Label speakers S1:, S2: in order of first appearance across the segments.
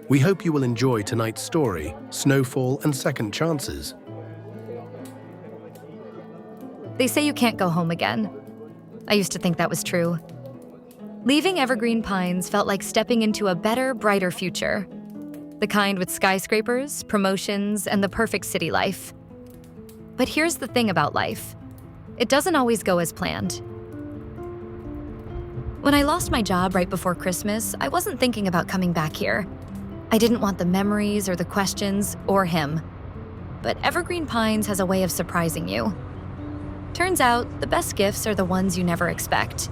S1: We hope you will enjoy tonight's story, Snowfall and Second Chances.
S2: They say you can't go home again. I used to think that was true. Leaving Evergreen Pines felt like stepping into a better, brighter future. The kind with skyscrapers, promotions, and the perfect city life. But here's the thing about life. It doesn't always go as planned. When I lost my job right before Christmas, I wasn't thinking about coming back here. I didn't want the memories or the questions or him. But Evergreen Pines has a way of surprising you. Turns out, the best gifts are the ones you never expect.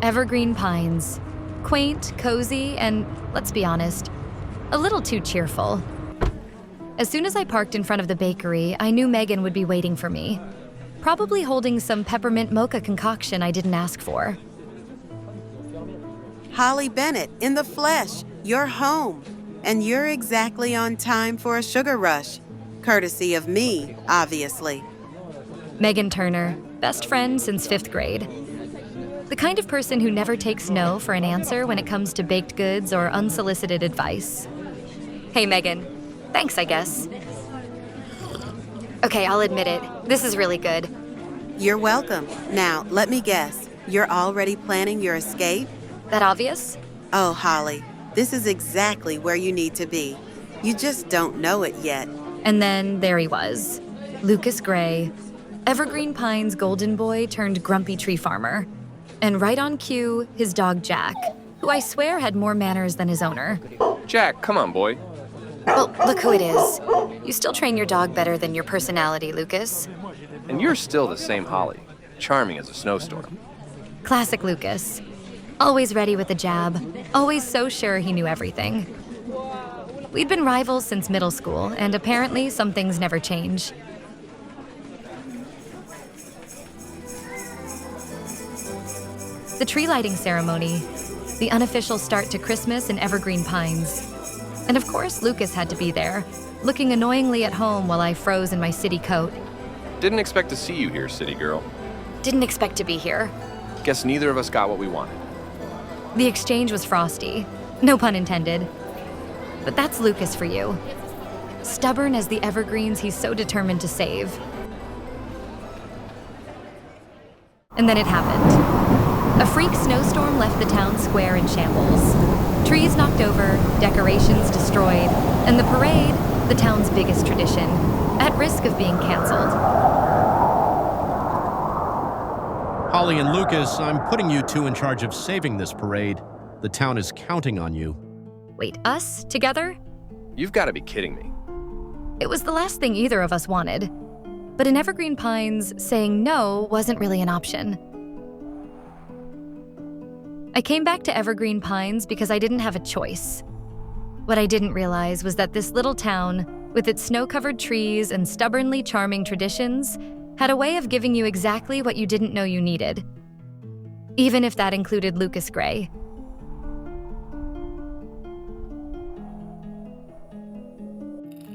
S2: Evergreen Pines. Quaint, cozy, and, let's be honest, a little too cheerful. As soon as I parked in front of the bakery, I knew Megan would be waiting for me, probably holding some peppermint mocha concoction I didn't ask for.
S3: Holly Bennett, in the flesh, you're home. And you're exactly on time for a sugar rush. Courtesy of me, obviously.
S2: Megan Turner, best friend since 5th grade. The kind of person who never takes no for an answer when it comes to baked goods or unsolicited advice. Hey, Megan. Thanks, I guess. Okay, I'll admit it. This is really good.
S3: You're welcome. Now, let me guess. You're already planning your escape?
S2: That obvious?
S3: Oh, Holly, this is exactly where you need to be. You just don't know it yet.
S2: And then there he was. Lucas Gray, Evergreen Pines golden boy turned grumpy tree farmer. And right on cue, his dog Jack, who I swear had more manners than his owner.
S4: Jack, come on, boy.
S2: Oh, look who it is. You still train your dog better than your personality, Lucas.
S4: And you're still the same Holly, charming as a snowstorm.
S2: Classic Lucas. Always ready with a jab, always so sure he knew everything. We'd been rivals since middle school, and apparently some things never change. The tree lighting ceremony, the unofficial start to Christmas in Evergreen Pines. And of course, Lucas had to be there, looking annoyingly at home while I froze in my city coat.
S4: Didn't expect to see you here, city girl.
S2: Didn't expect to be here.
S4: Guess neither of us got what we wanted.
S2: The exchange was frosty, no pun intended. But that's Lucas for you. Stubborn as the evergreens he's so determined to save. And then it happened. A freak snowstorm left the town square in shambles. Trees knocked over, decorations destroyed, and the parade, the town's biggest tradition, at risk of being canceled.
S5: Holly and Lucas, I'm putting you two in charge of saving this parade. The town is counting on you.
S2: Wait, us? Together?
S4: You've got to be kidding me.
S2: It was the last thing either of us wanted. But in Evergreen Pines, saying no wasn't really an option. I came back to Evergreen Pines because I didn't have a choice. What I didn't realize was that this little town, with its snow-covered trees and stubbornly charming traditions, had a way of giving you exactly what you didn't know you needed. Even if that included Lucas Gray.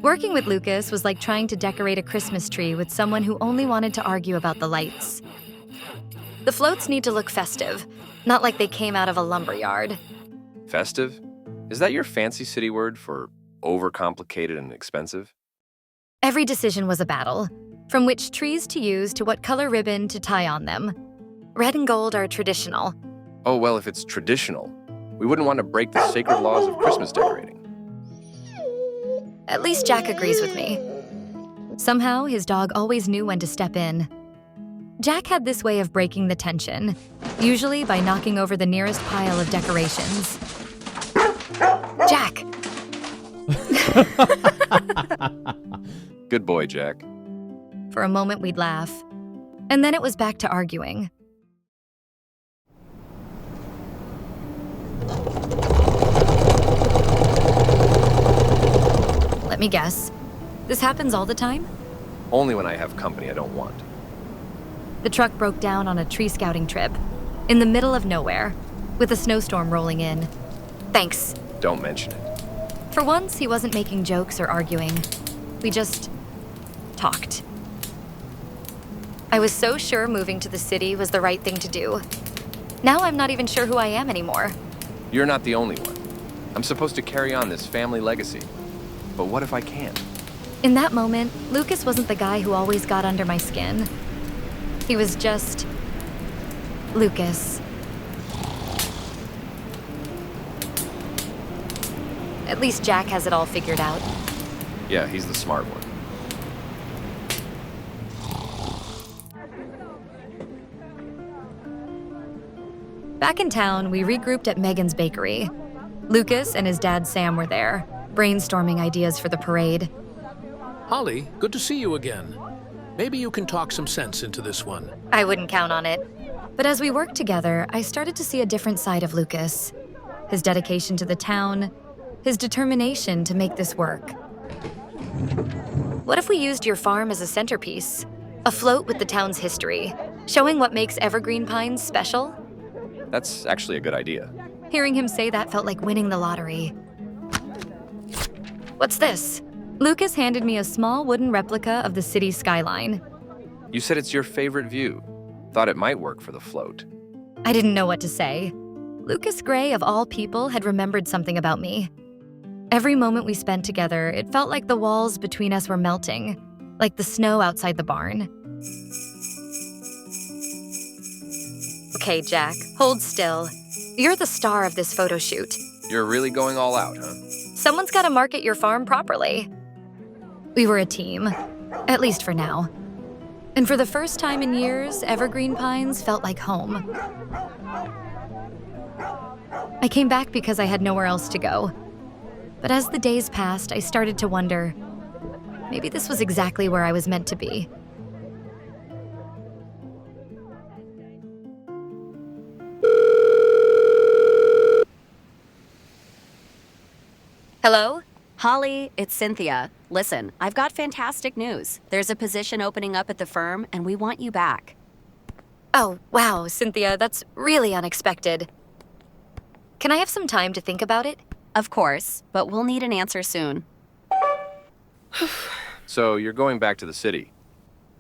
S2: Working with Lucas was like trying to decorate a Christmas tree with someone who only wanted to argue about the lights. The floats need to look festive, not like they came out of a lumberyard.
S4: Festive? Is that your fancy city word for overcomplicated and expensive?
S2: Every decision was a battle, from which trees to use to what color ribbon to tie on them. Red and gold are traditional.
S4: Oh, well, if it's traditional, we wouldn't want to break the sacred laws of Christmas decorating.
S2: At least Jack agrees with me. Somehow, his dog always knew when to step in. Jack had this way of breaking the tension, usually by knocking over the nearest pile of decorations. Jack!
S4: Good boy, Jack.
S2: For a moment, we'd laugh. And then it was back to arguing. Let me guess. This happens all the time?
S4: Only when I have company I don't want.
S2: The truck broke down on a tree scouting trip, in the middle of nowhere, with a snowstorm rolling in. Thanks.
S4: Don't mention it.
S2: For once, he wasn't making jokes or arguing. We just talked. I was so sure moving to the city was the right thing to do. Now I'm not even sure who I am anymore.
S4: You're not the only one. I'm supposed to carry on this family legacy. But what if I can't?
S2: In that moment, Lucas wasn't the guy who always got under my skin. He was just Lucas. At least Jack has it all figured out.
S4: Yeah, he's the smart one.
S2: Back in town, we regrouped at Megan's bakery. Lucas and his dad Sam were there, brainstorming ideas for the parade.
S6: Holly, good to see you again. Maybe you can talk some sense into this one.
S2: I wouldn't count on it. But as we worked together, I started to see a different side of Lucas. His dedication to the town, his determination to make this work. What if we used your farm as a centerpiece? A float with the town's history, showing what makes Evergreen Pines special?
S4: That's actually a good idea.
S2: Hearing him say that felt like winning the lottery. What's this? Lucas handed me a small wooden replica of the city skyline.
S4: You said it's your favorite view. Thought it might work for the float.
S2: I didn't know what to say. Lucas Gray, of all people, had remembered something about me. Every moment we spent together, it felt like the walls between us were melting, like the snow outside the barn. Okay, Jack, hold still. You're the star of this photo shoot.
S4: You're really going all out, huh?
S2: Someone's got to market your farm properly. We were a team, at least for now. And for the first time in years, Evergreen Pines felt like home. I came back because I had nowhere else to go. But as the days passed, I started to wonder, maybe this was exactly where I was meant to be. Hello?
S7: Holly, it's Cynthia. Listen, I've got fantastic news. There's a position opening up at the firm, and we want you back.
S2: Oh, wow, Cynthia, that's really unexpected. Can I have some time to think about it?
S7: Of course, but we'll need an answer soon.
S4: So you're going back to the city.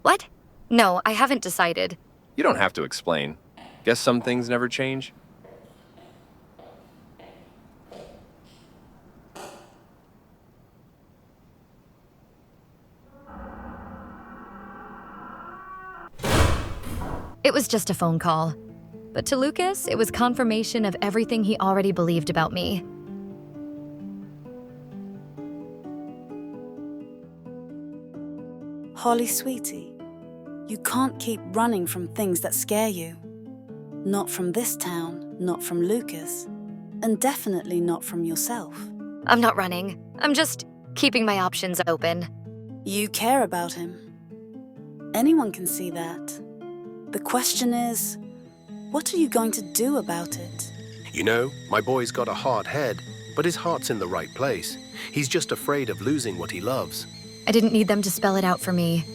S2: What? No, I haven't decided.
S4: You don't have to explain. Guess some things never change.
S2: It was just a phone call. But to Lucas, it was confirmation of everything he already believed about me.
S8: Holly, sweetie, you can't keep running from things that scare you. Not from this town, not from Lucas, and definitely not from yourself.
S2: I'm not running. I'm just keeping my options open.
S8: You care about him. Anyone can see that. The question is, what are you going to do about it?
S1: You know, my boy's got a hard head, but his heart's in the right place. He's just afraid of losing what he loves.
S2: I didn't need them to spell it out for me.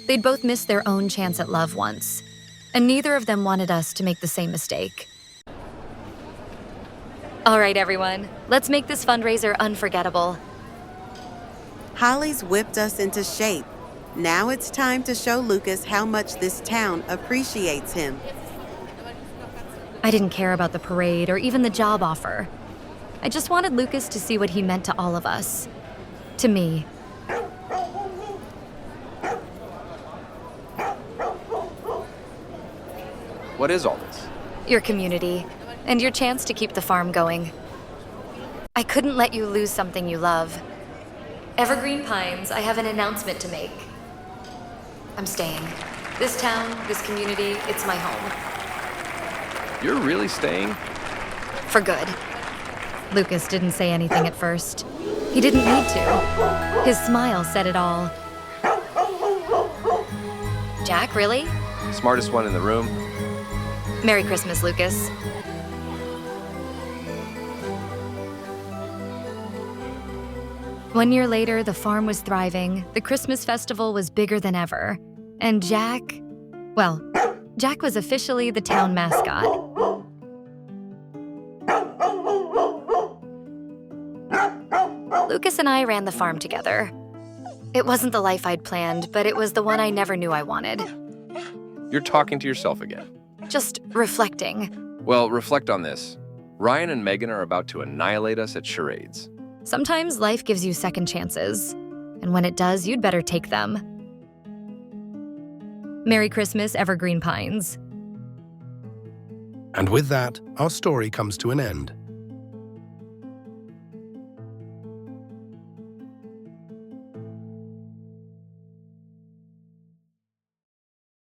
S2: They'd both missed their own chance at love once, and neither of them wanted us to make the same mistake. All right, everyone, let's make this fundraiser unforgettable.
S3: Holly's whipped us into shape. Now it's time to show Lucas how much this town appreciates him.
S2: I didn't care about the parade or even the job offer. I just wanted Lucas to see what he meant to all of us. To me.
S4: What is all this?
S2: Your community, and your chance to keep the farm going. I couldn't let you lose something you love. Evergreen Pines, I have an announcement to make. I'm staying. This town, this community, it's my home.
S4: You're really staying?
S2: For good. Lucas didn't say anything at first. He didn't need to. His smile said it all. Jack, really?
S4: Smartest one in the room.
S2: Merry Christmas, Lucas. One year later, the farm was thriving, the Christmas festival was bigger than ever, and Jack was officially the town mascot. Lucas and I ran the farm together. It wasn't the life I'd planned, but it was the one I never knew I wanted.
S4: You're talking to yourself again.
S2: Just reflecting.
S4: Well, reflect on this. Ryan and Megan are about to annihilate us at charades.
S2: Sometimes life gives you second chances, and when it does, you'd better take them. Merry Christmas, Evergreen Pines.
S1: And with that, our story comes to an end.